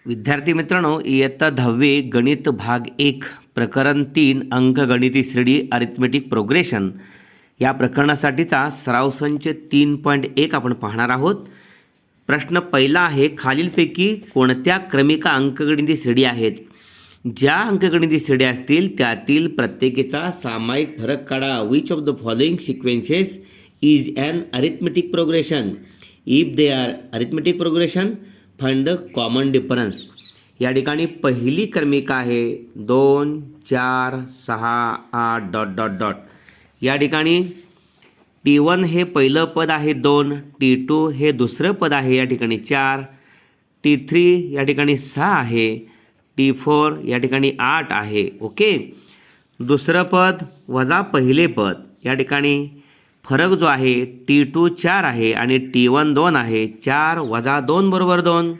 विद्यार्थी मित्रांनो, इयत्ता 10वी गणित भाग 1 प्रकरण 3 अंकगणिती श्रेणी अरिथमेटिक प्रोग्रेशन या प्रकरणासाठीचा सराव संच 3.1 आपण पाहणार आहोत. प्रश्न पहिला आहे, खालीलपैकी कोणत्या क्रमिका अंकगणिती श्रेणी आहेत? ज्या अंकगणिती श्रेणी असतील त्यातील प्रत्येकीचा सामायिक फरक काढा. Which of the following sequences is an arithmetic progression? If they are arithmetic progression find the common difference. या ठिकाणी पहिली क्रमिका आहे 2 4 6 8 डॉट डॉट डॉट. या ठिकाणी T1 हे पहिलं पद आहे 2, T2 हे दुसरं पद आहे या ठिकाणी 4, T3 या ठिकाणी 6 आहे, T4 या ठिकाणी 8 आहे. ओके, दुसरं पद वजा पहिले पद या ठिकाणी फरक जो आहे T2 4 आहे आणि T1 2 आहे. 4 वजा 2 बरोबर 2.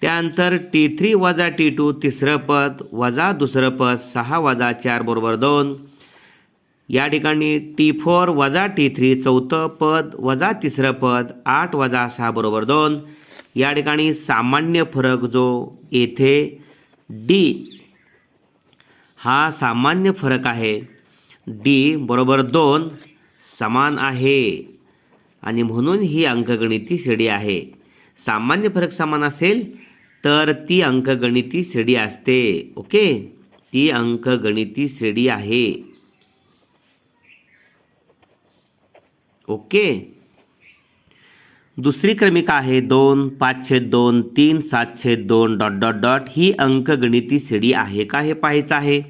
त्यानंतर T3 वजा T2 तिसरं पद वजा दुसरं पद 6 वजा 4 बरोबर 2. या ठिकाणी T4 वजा T3 चौथं पद वजा तिसरं पद 8 वजा 6 बरोबर 2. या ठिकाणी सामान्य फरक जो येथे D हा सामान्य फरक आहे, D बरोबर 2 समान आहे आणि म्हणून ही अंकगणिती श्रेणी आहे. सामान्य फरक समान असेल तर ती अंकगणिती श्रेणी असते. ओके, ती अंकगणिती श्रेणी आहे. ओके, दुसरी क्रमिका आहे 2 5/2 3 7/2 डॉट डॉट डॉट. ही अंकगणिती श्रेणी आहे का हे पाहायचं आहे.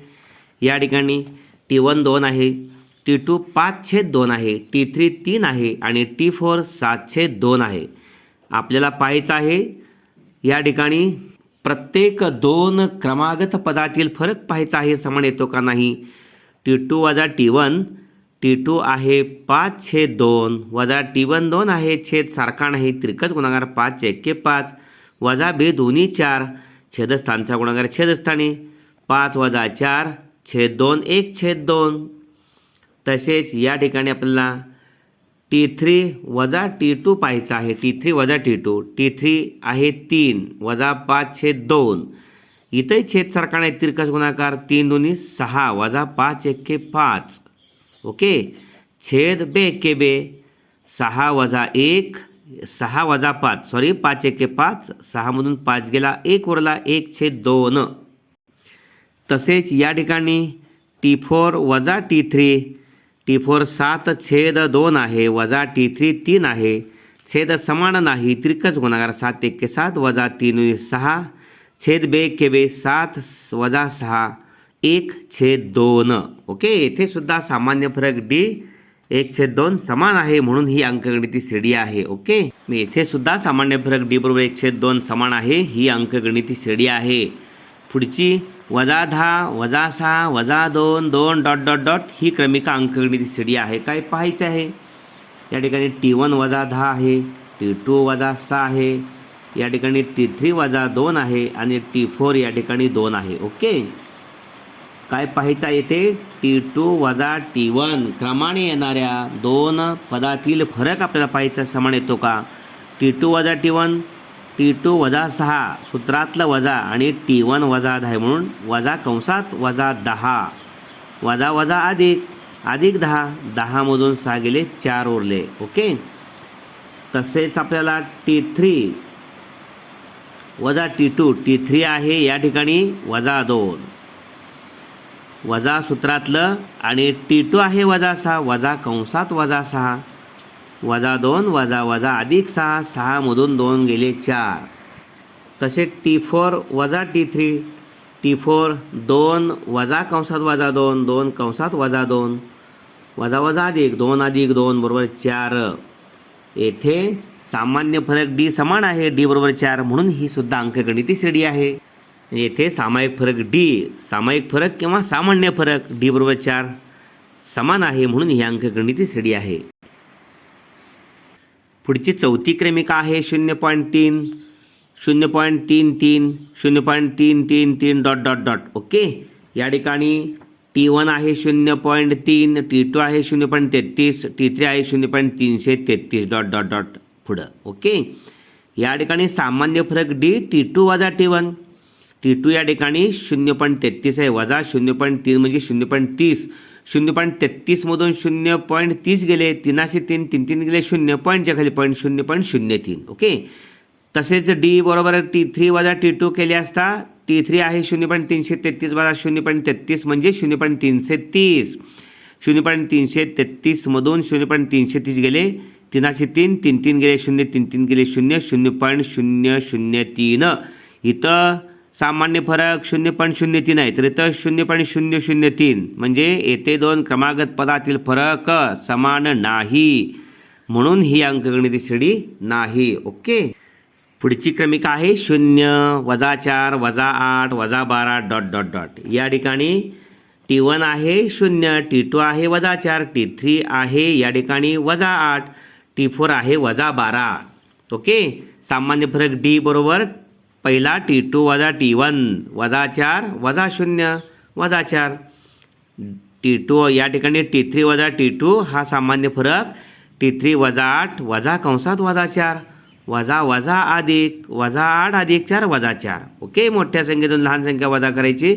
या ठिकाणी T1 2 आहे, T2 5/2 आहे, T3 3 आहे आणि T4 7/2 आहे. आपल्याला पाहायचं आहे या ठिकाणी प्रत्येक 2 क्रमागत पदातील फरक पाहायचा आहे, समान येतो का नाही. T2 वजा T1, T2 आहे 5/2 वजा T1 2 आहे, छेद सारखा नाही, तिरकस गुणाकार 5 1 5 वजा 2 दोन्ही 4 छेदस्थानचा गुणाकार छेदस्थानी 5 वजा 4 छेद 2 1/2. तसेच या ठिकाणी आपल्याला T3 वजा T2 पाहायचा आहे. T3 वजा T2, T3 आहे 3 वजा 5/2. इथंही छेद सारखा नाही, तिरकस गुणाकार 3 दोन्ही 6 वजा 5 1 5. ओके, छेद 2 1 6 वजा 1 6 वजा 5 सॉरी 5 1 5 6 मधून 5 गेला 1 उरला 1/2. तसेच या ठिकाणी T4 वजा T3, T4 7/2 आहे वजा T3 3 आहे, छेद समान नाही, तिरकस गुणाकार 7 1 7 वजा 3 6 छेद 2 1 7 वजा 6 1/2. ओके, येथे सुद्धा सामान्य फरक D 1/2 समान आहे म्हणून ही अंकगणिती श्रेणी आहे. ओके, मी येथे सुद्धा सामान्य फरक D बरोबर 1/2 समान आहे, ही अंकगणिती श्रेणी आहे. पुढची वजा 10 वजा 6 वजा 2 2 डॉट डॉट डॉट. ही क्रमिका अंकगणिती श्रेणी आहे काय पाहायचे आहे. या ठिकाणी T1 वजा 10 आहे, T2 वजा 6 आहे, या ठिकाणी T3 वजा 2 आहे आणि T4 या ठिकाणी 2 आहे. ओके, काय पाहायचं येथे T2 वजा T1 क्रमाने येणाऱ्या 2 पदातील फरक आपल्याला पाहायचा, समान येतो का. T2 वजा T1, T2 वजा 6 सूत्रातलं वजा आणि T1 वजा 10 म्हणून वजा कंसात वजा 10 वजा वजा अधिक अधिक 10 10 मधून 6 गेले 4 उरले. ओके, तसेच आपल्याला T3 वजा T2, T3 आहे या ठिकाणी वजा 2 वजा सूत्रातलं आणि T2 आहे वजा 6 वजा कंसात वजा 6 वजा 2 वजा वजा अधिक 6 6 मधून 2 गेले 4. तसेच T4 वजा T3, T4 2 वजा कंसात वजा 2 2 कंसात वजा 2 वजा वजा अधिक 2 अधिक 2 बरोबर 4. येथे सामान्य फरक D समान आहे, D बरोबर 4 म्हणून ही सुद्धा अंकगणिती श्रेणी आहे. येथे सामायिक फरक D, सामायिक फरक किंवा सामान्य फरक D बरोबर 4 समान आहे म्हणून ही अंकगणिती श्रेणी आहे. पुढची चौथी क्रमिका आहे 0.3 0.33 0.333 डॉट डॉट डॉट. ओके, या ठिकाणी T1 आहे 0.3, T2 आहे 0.33, T3 आहे 0.333 डॉट डॉट डॉट पुढं. ओके, या ठिकाणी सामान्य फरक डी T2 वजा T1. T2 या ठिकाणी 0.33 आहे, वजा 0.3 म्हणजे 0.30. 0.33 मधून 0.30 गेले, 303 3 गेले 0 पॉईंटच्या खाली पॉईंट 0.03. ओके. तसेच डी बरोबर T3 वजा T2 केले असता T3 आहे 0.333 वजा 0.33 म्हणजे 0.330. 0.333 मधून 0.330 गेले, 303 3 गेले 0 3 गेले 0 0.003. इथं सामान्य फरक 0.03 आहे, तर इथं 0.003 म्हणजे येथे दोन क्रमागत पदातील फरक समान नाही, म्हणून ही अंकगणिती श्रेणी नाही. ओके. पुढची क्रमिका आहे 0 वजा 4 वजा 8 वजा 12 डॉट डॉट डॉट. या ठिकाणी T1 आहे 0, T2 आहे वजा 4, T3 आहे या ठिकाणी वजा 8, T4 आहे वजा 12. ओके. सामान्य फरक डी बरोबर पहिला T2 वजा T1 वजा 4 वजा 0 वजा 4. T2 या ठिकाणी T3 वजा T2 हा सामान्य फरक T3 वजा 8 वजा कंसात वजा 4 वजा वजा अधिक वजा 8 अधिक 4 वजा 4. ओके. मोठ्या संख्येतून लहान संख्या वजा करायची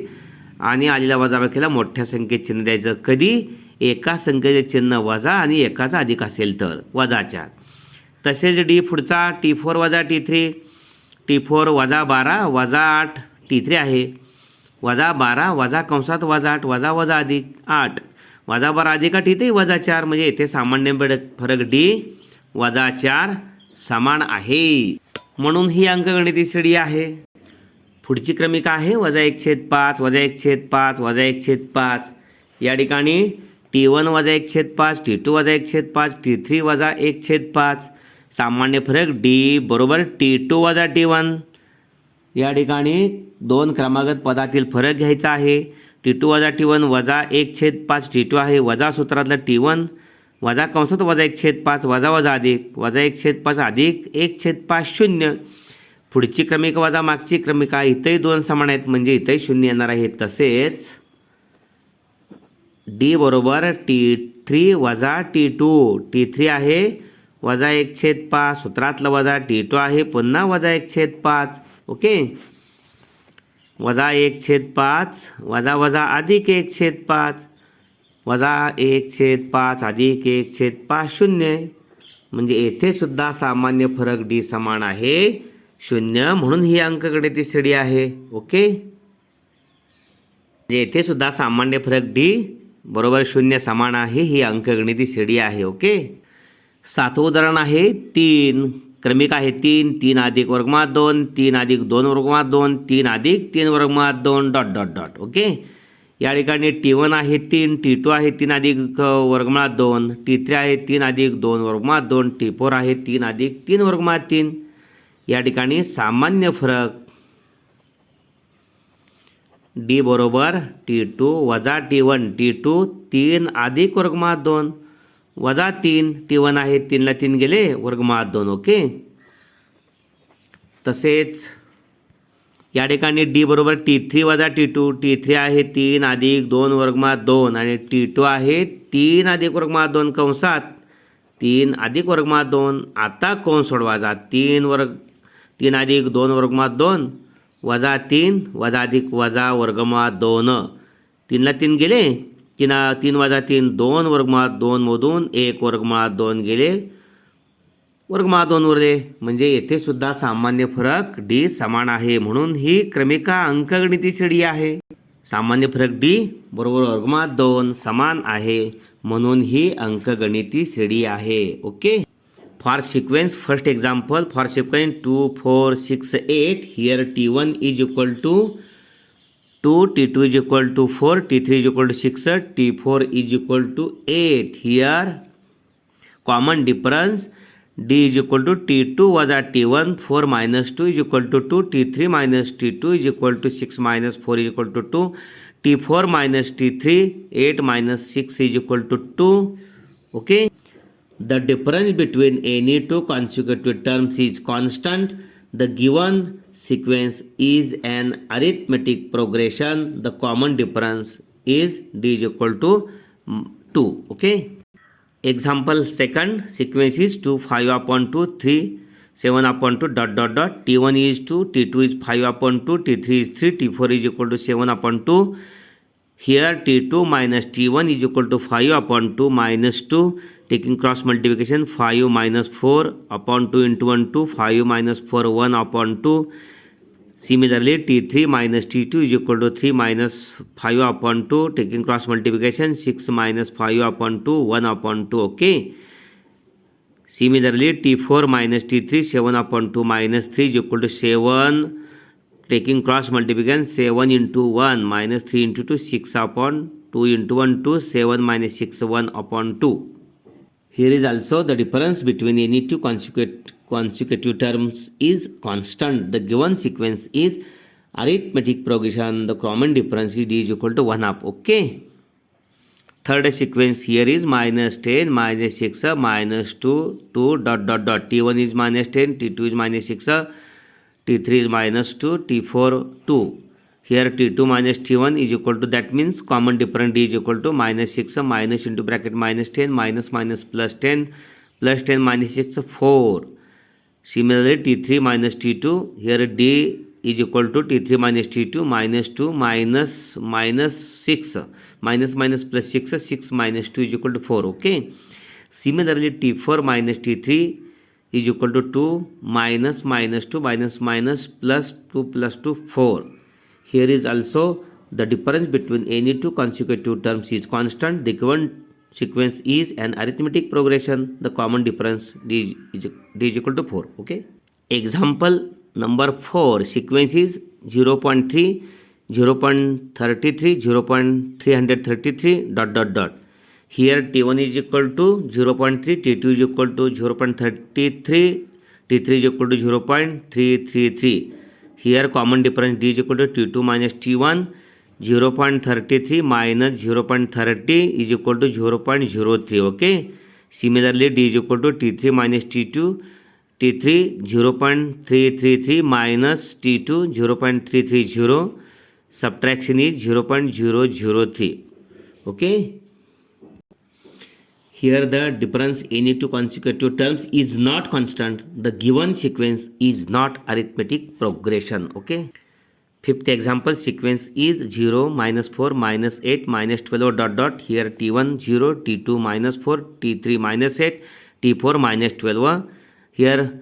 आणि आलेल्या वजाबाकीला मोठ्या संख्येत चिन्ह द्यायचं. कधी एका संख्येचे चिन्ह वजा आणि एकाचा अधिक असेल तर वजा 4. तसेच डी पुढचा T4 वजा T3, T4 वजा 12 वजा 8, T3 आहे वजा 12 वजा कंसात वजा 8 वजा वजा अधिक 8 वजा 12 अधिक 8 इथे वजा 4 म्हणजे येथे सामान्य फरक डी वजा 4 समान आहे, म्हणून ही अंकगणिती श्रेणी आहे. पुढची क्रमिका आहे वजा 1/5 वजा 1/5 वजा 1/5. या ठिकाणी T1 वजा 1/5, T2 वजा 1/5, T3 वजा 1/5. सामान्य फरक डी बरोबर T2 वजा T1. या ठिकाणी दोन क्रमागत पदातील फरक घ्यायचा आहे. T2 वजा T1 वजा 1/5 T2 आहे, वजा सूत्रातलं T1 वजा कंसात वजा 1/5 वजा वजा अधिक वजा 1/5 अधिक 1/5 0. पुढची क्रमिका वजा मागची क्रमिका, इथंही दोन समान आहेत म्हणजे इथंही 0 येणार आहे. तसेच डी बरोबर T3 वजा T2, T3 आहे वजा 1/5 सूत्रातलं वजा, T2 आहे पुन्हा वजा 1/5. ओके. वजा 1/5 वजा वजा अधिक 1/5 वजा 1/5 अधिक 1/5 0 म्हणजे येथे सुद्धा सामान्य फरक डी समान आहे 0, म्हणून ही अंकगणिती श्रेणी आहे. ओके. येथे सुद्धा सामान्य फरक डी बरोबर 0 समान आहे, ही अंकगणिती श्रेणी आहे. ओके. 7वं उदाहरण आहे 3. क्रमिक आहे 3 3 अधिक वर्गमुळात 2 3 अधिक 2 वर्गमुळात 2 3 अधिक 3 वर्गमुळात 2 डॉट डॉट डॉट. ओके. या ठिकाणी T1 आहे 3, T2 आहे 3 अधिक वर्गमुळात 2, T3 आहे 3 अधिक 2 वर्गमुळात 2, T4 आहे 3 अधिक 3 वर्गमुळात 3. या ठिकाणी सामान्य फरक डी बरोबर T2 वजा T1, T2 3 अधिक वर्गमुळात 2 वजा 3, T1 आहे 3 ला 3 गेले वर्गमुळात 2. ओके. तसेच या ठिकाणी डी बरोबर T3 वजा T2, T3 आहे 3 अधिक 2 वर्गमुळात 2 आणि T2 आहे 3 अधिक वर्गमुळात 2 कंसात 3 अधिक वर्गमुळात 2. आता कंस सोडवायचा. 3 अधिक 2 वर्गमुळात 2 वजा 3 वजा अधिक वजा वर्गमुळात 2. 3 ला 3 गेले, 3 वजा 3 2 वर्गमुळात 2 मधून 1 वर्गमुळात 2 गेले वर्गमुळात 2 उरले म्हणजे येथे सुद्धा सामान्य फरक डी समान आहे, म्हणून ही क्रमिका अंकगणिती श्रेणी आहे. सामान्य फरक डी बरोबर वर्गमुळात 2 समान आहे, म्हणून ही अंकगणिती श्रेणी आहे. Okay. For sequence first example for sequence 2 4 6 8 here T1 is equal to 2, T2 is equal to 4, T3 is equal to 6, T4 is equal to 8. Here common difference D is equal to T2 वजा T1, 4 minus 2 is equal to 2, T3 minus T2 is equal to 6 minus 4 is equal to 2, T4 minus T3, 8 minus 6 is equal to 2. Okay. The difference between any two consecutive terms is constant. The given sequence is an arithmetic progression. The common difference is D is equal to 2. Okay. Example second, sequence is 2 5 upon 2 3 7 upon 2 dot dot dot. T1 is 2, T2 is 5 upon 2, T3 is 3, T4 is equal to 7 upon 2. Here T2 minus T1 is equal to 5 upon 2 minus 2. Taking cross multiplication, 5 minus 4 upon 2 into 1 2, 5 minus 4 1 upon 2. Similarly, T3 minus T2 is equal to 3 minus 5 upon 2. Taking cross multiplication, 6 minus 5 upon 2, 1 upon 2. Okay. Similarly, T4 minus T3, 7 upon 2 minus 3 is equal to 7. Taking cross multiplication, 7 into 1 minus 3 into 2, 6 upon 2 into 1, 2, 7 minus 6, 1 upon 2. Here is also the difference between any two consecutive terms is constant. The given sequence is arithmetic progression. The common difference is d is equal to 1 half. Okay. Third sequence here is minus 10, minus 6, minus 2, 2, dot, dot, dot. T1 is minus 10, T2 is minus 6, T3 is minus 2, T4, 2. Here T2 minus T1 is equal to, that means common difference d is equal to minus 6, minus into bracket minus 10, minus minus plus 10, plus 10 minus 6, 4. Similarly, T3 minus T2, here d is equal to T3 minus T2 minus 2 minus minus 6. Minus minus plus 6, 6 minus 2 is equal to 4. Okay. Similarly, T4 minus T3 is equal to 2 minus minus 2 minus minus plus 2 plus 2, 4. Here is also the difference between any two consecutive terms is constant. The given sequence is an arithmetic progression. The common difference d is equal to 4. Okay. Example number 4. Sequence is 0.3, 0.33, 0.333, dot, dot, dot. Here T1 is equal to 0.3, T2 is equal to 0.33, T3 is equal to 0.333. Here common difference d is equal to T2 minus T1. 0.33 minus 0.30 is equal to 0.03. Okay. Similarly, d is equal to T3 minus T2. T3 0.333 minus T2 0.330. Subtraction is 0.003. Okay. Here the difference any two consecutive terms is not constant. The given sequence is not arithmetic progression. Okay. Fifth example, sequence is 0, minus 4, minus 8, minus 12, dot, dot. Here T1 0, T2 minus 4, T3 minus 8, T4 minus 12. Here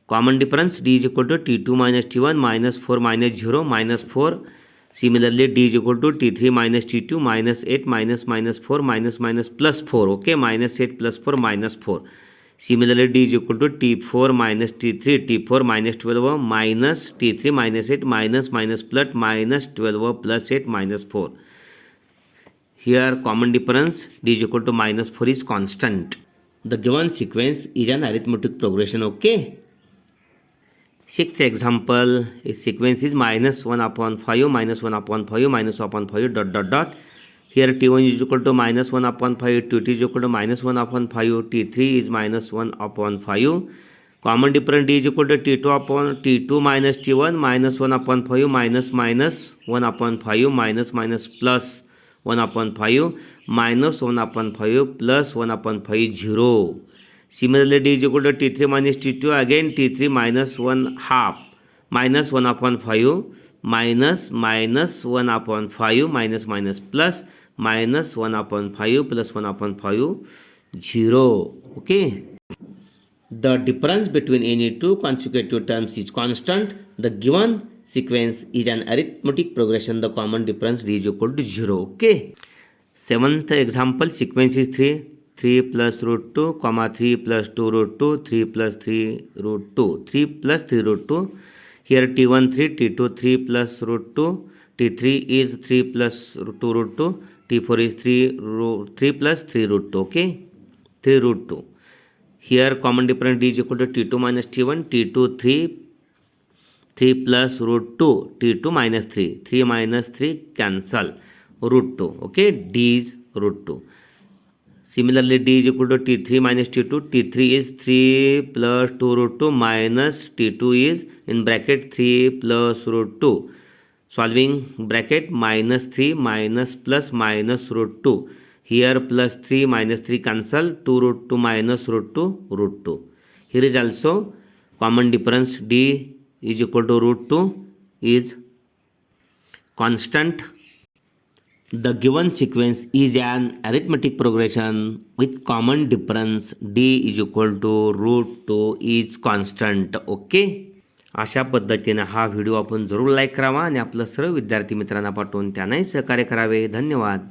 common difference d is equal to T2 minus T1 minus 4 minus 0 minus 4. Similarly, d is equal to T3 minus T2 minus 8 minus minus 4 minus minus plus 4. Okay, minus 8 plus 4 minus 4. Similarly, d is equal to T4 minus T3, T4 minus 12 minus T3 minus 8 minus minus plus minus 12 plus 8 minus 4. Here common difference d is equal to minus 4 is constant. The given sequence is an arithmetic progression. Okay. Sixth example, a sequence is minus 1 upon 5, minus 1 upon 5, minus 1 upon 5, dot, dot, dot. Here T1 is equal to minus 1 upon 5, T2 is equal to minus 1 upon 5, T3 is minus 1 upon 5. Common difference d is equal to T2 upon T2 minus T1 minus 1 upon 5 minus minus 1 upon 5 minus minus plus 1 upon 5 minus 1 upon 5 plus 1 upon 5 0. Similarly, d is equal to T3 minus T2, again T3 minus 1 half minus 1 upon 5 minus minus 1 upon 5 minus minus plus minus 1 upon 5 plus 1 upon 5 0. Okay. The difference between any two consecutive terms is constant. The given sequence is an arithmetic progression. The common difference d is equal to 0. Okay. Seventh example, sequence is 3 plus root 2, comma 3 plus 2 root 2, 3 plus 3 root 2, 3 plus 3 root 2. Here T1 3, T2 3 plus root 2, T3 is 3 plus 2 root 2, T4 is 3 plus 3 root 2. Okay. 3 root 2. Here common difference d is equal to T2 minus T1, T2 3 plus root 2, T2 minus 3, 3 minus 3 cancel, root 2. Okay. D is root 2. Similarly, d is equal to T3 minus T2. T3 is 3 plus 2 root 2 minus T2 is in bracket 3 plus root 2. Solving bracket minus 3 minus plus minus root 2. Here plus 3 minus 3 cancel. 2 root 2 minus root 2 root 2. Here is also common difference d is equal to root 2 is constant. The given sequence is an arithmetic progression with common difference d is equal to root 2 is constant. Okay, अशा पद्धतीने हा video आपण जरूर like करावा आणि आपलं सर्व विद्यार्थी मित्रांना पाठवून त्यांनाही सहकार्य करावे. धन्यवाद.